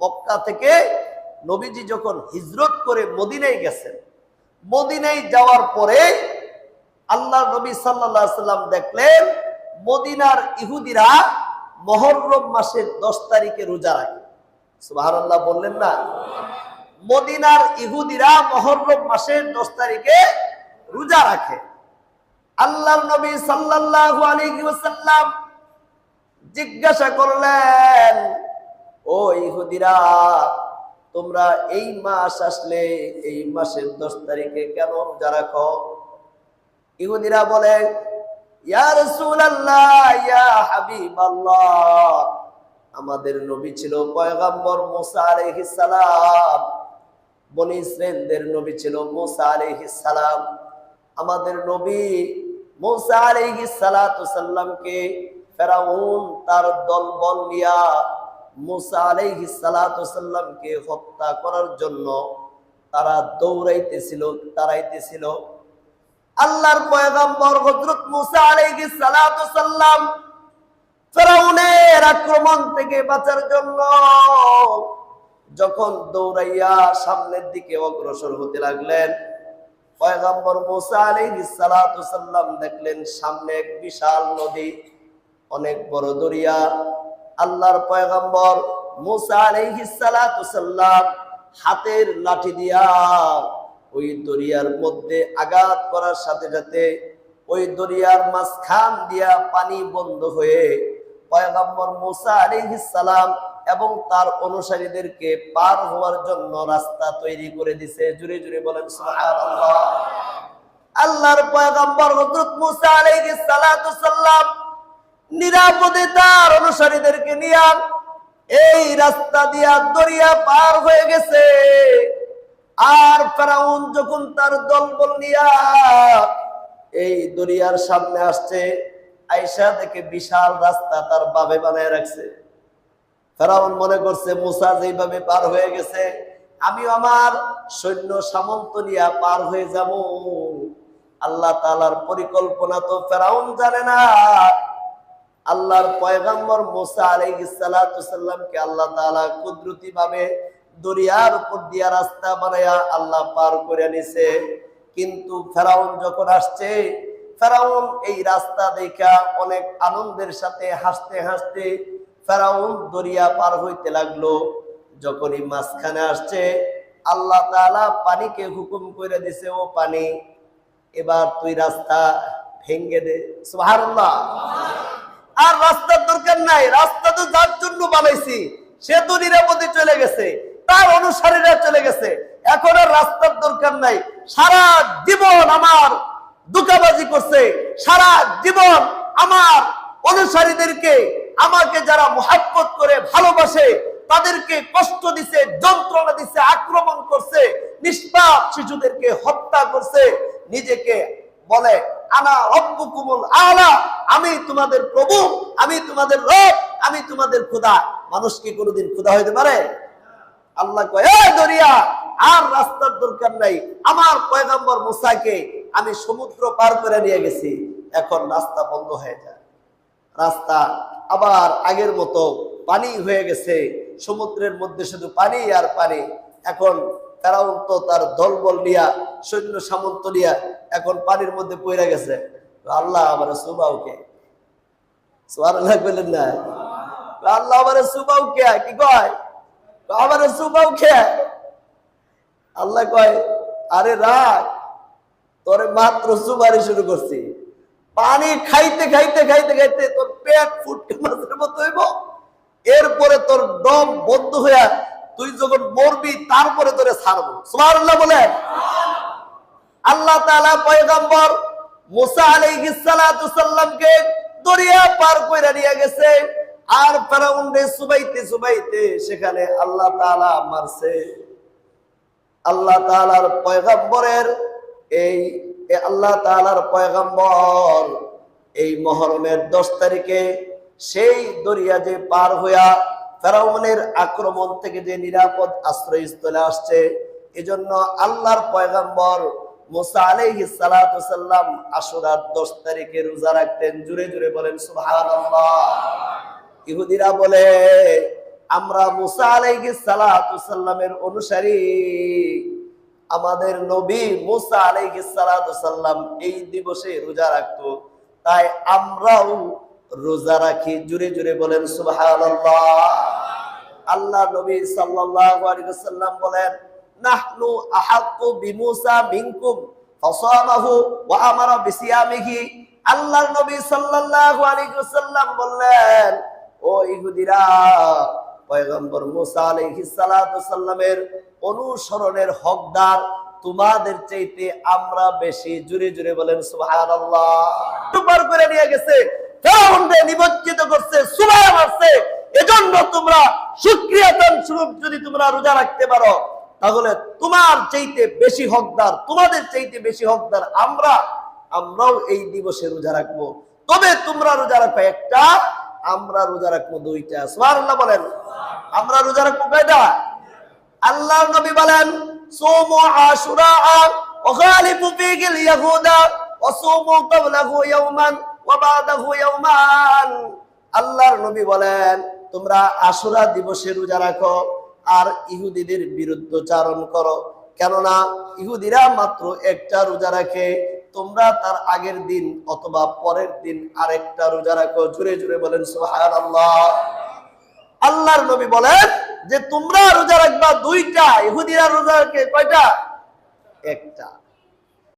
মক্কা থেকে নবীজি যখন হিজরত করে মদিনায় গেছেন, মদিনায় যাওয়ার পরে আল্লাহ নবী সাল্লাল্লাহু আলাইহি সাল্লাম দেখলেন মদিনার ইহুদিরা মুহররম মাসের 10 তারিখে রোজা রাখে। সুবহানাল্লাহ বললেন না? মদিনার ইহুদিরা মুহররম মাসের 10 তারিখে রোজা রাখে। আল্লাহর নবী সাল্লাল্লাহু আলাইহি ওয়াসাল্লাম জিজ্ঞাসা করলেন, ও ইহুদিরা, তোমরা এই মাস আসলে এই মাসের 10 তারিখে কেন রোজা রাখো? ইহুদিরা বলে, ইয়া রাসূলুল্লাহ, ইয়া হাবিবাল্লাহ, আমাদের নবী ছিল পয়গম্বর মুসা আলাইহিস সালাম, বনি ইসরাইলদের নবী ছিল মুসা আলাইহিস সালাম। আমাদের নবী মুসা আলাইহিস সালাতু সাল্লামকে ফেরাউন তার দলবল নিয়া মুসা আলাইহিস সালাতু সাল্লামকে হত্যা করার জন্য তারা তাড়াইতেছিল। আল্লাহর পয়গম্বর হযরত মুসা আলাইহিস সালাতু সাল্লাম ফেরাউনের আক্রমণ থেকে বাঁচার জন্য যখন দৌড়াইয়া সামনের দিকে অগ্রসর হতে লাগলেন, পয়গম্বর মুসা আলাইহিস সালাতু সাল্লাম দেখলেন সামনে এক বিশাল নদী, অনেক বড় দরিয়া। আল্লাহর পয়গম্বর মুসা আলাইহিস সালাতু সাল্লাম হাতের লাঠি দিয়া ওই দরিয়ার মধ্যে আঘাত করার সাথে সাথে ওই দরিয়ার মাঝখান দিয়া পানি বন্ধ হয়ে পয়গম্বর মুসা আলাইহিস সালাম এবং তার অনুসারীদেরকে পার হওয়ার জন্য রাস্তা তৈরি করে দিয়েছে। জুড়ে জুড়ে বলেন সুবহানাল্লাহ। আল্লাহর পয়গম্বর হযরত মুসা আলাইহিস সালাতু সাল্লাম নিরাপদে তার অনুসারীদেরকে নিয়ে এই রাস্তা দিয়া দরিয়া পার হয়ে গেছে। আর ফেরাউন যখন তার দলবল নিয়া এই দরিয়ার সামনে আসছে, আয়েশা দেখে বিশাল রাস্তা তার বাবে বানায় রাখছে। ফেরাউন মনে করছে মুসা যেভাবে পার হয়ে গেছে আমিও আমার সৈন্য সামন্ত নিয়ে পার হয়ে যাব। আল্লাহ তাআলার পরিকল্পনা তো ফেরাউন জানে না। আল্লাহর পয়গম্বর মুসা আলাইহিস সালাতু সাল্লামকে আল্লাহ তাআলা কুদরতি ভাবে দরিয়ার উপর দিয়া রাস্তা বানায়া আল্লাহ পার করে নিছে। কিন্তু ফেরাউন যখন আসছে, ফেরাউন এই রাস্তা দেখা অনেক আনন্দের সাথে হাসতে হাসতে ফেরাউন দরিয়া পার হইতে লাগলো। যখনই মাঝখানে আসছে, আল্লাহ তাআলা পানিকে হুকুম করে দিছে, ও পানি, এবার তুই রাস্তা ভেঙে দে। সুবহানাল্লাহ। আর রাস্তার দরকার নাই, রাস্তা তো যার জন্য বানাইছি সে তো নিরাপদে চলে গেছে, তার অনুসারীরা চলে গেছে, এখন আর রাস্তার দরকার নাই। সারা জীবন আমার ধোঁকাবাজি করছে, সারা জীবন আমার অনুসারীদেরকে, আমাকে যারা মুহাব্বত করে ভালোবাসে তাদেরকে কষ্ট দিছে, যন্ত্রণা দিছে, আক্রমণ করছে, নিষ্পাপ শিশুদেরকে হত্যা করছে, নিজেকে বলে আনা রব্বুকুমুল আলা, আমি তোমাদের প্রভু, আমি তোমাদের রব, আমি তোমাদের খোদা। মানুষ কি কোনোদিন খোদা হইতে পারে? আল্লাহ কয়, এই দরিয়া, আর রাস্তার দরকার নাই, আমার পয়গম্বর মুসাকে আমি সমুদ্র পার করে নিয়ে গেছি, এখন রাস্তা বন্ধ হয়ে যায়। রাস্তা আবার আগের মতো পানি হয়ে গেছে, সমুদ্রের মধ্যে শুধু পানি আর পানি। এখন ফেরাউন তো তার দলবল নিয়া, সৈন্য সামন্ত নিয়া এখন পানির মধ্যে পড়ে গেছে। আল্লাহ আমার সুবাউকে, সুবহানাল্লাহ বলেন না? আল্লাহ আমার সুবাউকে কি কয়, আমার সুবাউকে। আল্লাহ কয়, আরে রাখ, তোরে মাত্র সুবারি শুরু করছি, পানি খাইতে খাইতে খাইতে খাইতে তোর পেট ফুটকে মাছের মতো হইব, এরপরে তোর দম বন্ধ হইয়া তুই যখন মরবি তারপরে তোরে ছাড়বো। সুবহানাল্লাহ বলেন। আল্লাহ তাআলা পয়গম্বর মুসা আলাইহিস সালাতু সাল্লামকে দরিয়া পার কইরা নিয়ে গেছে। আর ফেরাউন রে সুবাইতে সুবাইতে সেখানে আল্লাহ তাআলা মারছে। আল্লাহ তাআলার পয়গম্বরের আল্লাহ তাআলার পয়গম্বর এই মুহররমের 10 তারিখে সেই দরিয়া যে পার হইয়া ফেরাউনের আক্রমণ থেকে যে নিরাপদ আশ্রয়স্থলে আসছে, এজন্য আল্লাহর পয়গম্বর মুসা আলাইহিস সালাতু সাল্লাম আশুরার 10 তারিখে রোজা রাখতেন। জুড়ে জুড়ে বলেন সুবহানাল্লাহ। ইহুদিরা বলে, আমরা মুসা আলাইহিস সালাতু সাল্লামের অনুসারী। আমাদের নবী মুসা আলাইহিস সালাতু সাল্লাম এই দিবসে রোজা রাখতো, তাই আমরাও রোজা রাখি। জুড়ে জুড়ে বলেন সুবহানাল্লাহ। আল্লাহ নবী সাল্লাল্লাহু আলাইহি ওয়াসাল্লাম বলেন, নাহনু আহাক্কু বিমুসা মিনকুম ফাসামাহু ওয়া আমারা বিসিয়ামিহি। আল্লাহর নবী সাল্লাল্লাহু আলাইহি ওয়াসাল্লাম বললেন, ও ইহুদিরা, পয়গম্বর মুসা আলাইহিস সালাতু সাল্লামের অনুসরণের হকদার তোমাদের চাইতে আমরা বেশি। জুড়ে জুড়ে বলেন সুবহানাল্লাহ। পার করে নিয়ে গেছে, ফেরাউনকে নিমজ্জিত করছে, সুবাহ মারছে। এজন্য তোমরা শুকরিয়াতান স্বরূপ যদি তোমরা রোজা রাখতে পারো, তাহলে তোমার চাইতে বেশি হকদার, তোমাদের চাইতে বেশি হকদার আমরাও এই দিবসে রোজা রাখবো। তবে তোমরা রোজা রাখো একটা, আমরা রোজা রাখবো দুইটা। সুবহানাল্লাহ বলেন। আমরা রোজা রাখবো কয়টা? আল্লাহর নবী বলেন, সুমু আশুরা ওয়া গালিবু ফিহিল ইয়াহুদা ওয়া সুমু ক্বাবলাহু ইয়াওমান ওয়া বাদাহু ইয়াওমান। আল্লাহর নবী বলেন, তোমরা আশুরা দিবসে রোজা রাখো আর ইহুদিদের বিরুদ্ধচারণ করো, কেননা ইহুদিরা মাত্র একটা রোজা রাখে, তোমরা তার আগের দিন অথবা পরের দিন আরেকটা রোজা রাখো। জুড়ে জুড়ে বলেন সুবহানাল্লাহ। আল্লাহর নবী বলেন যে তোমরা রোজা রাখবা দুইটা, ইহুদিরা রোজা রাখে কয়টা? একটা।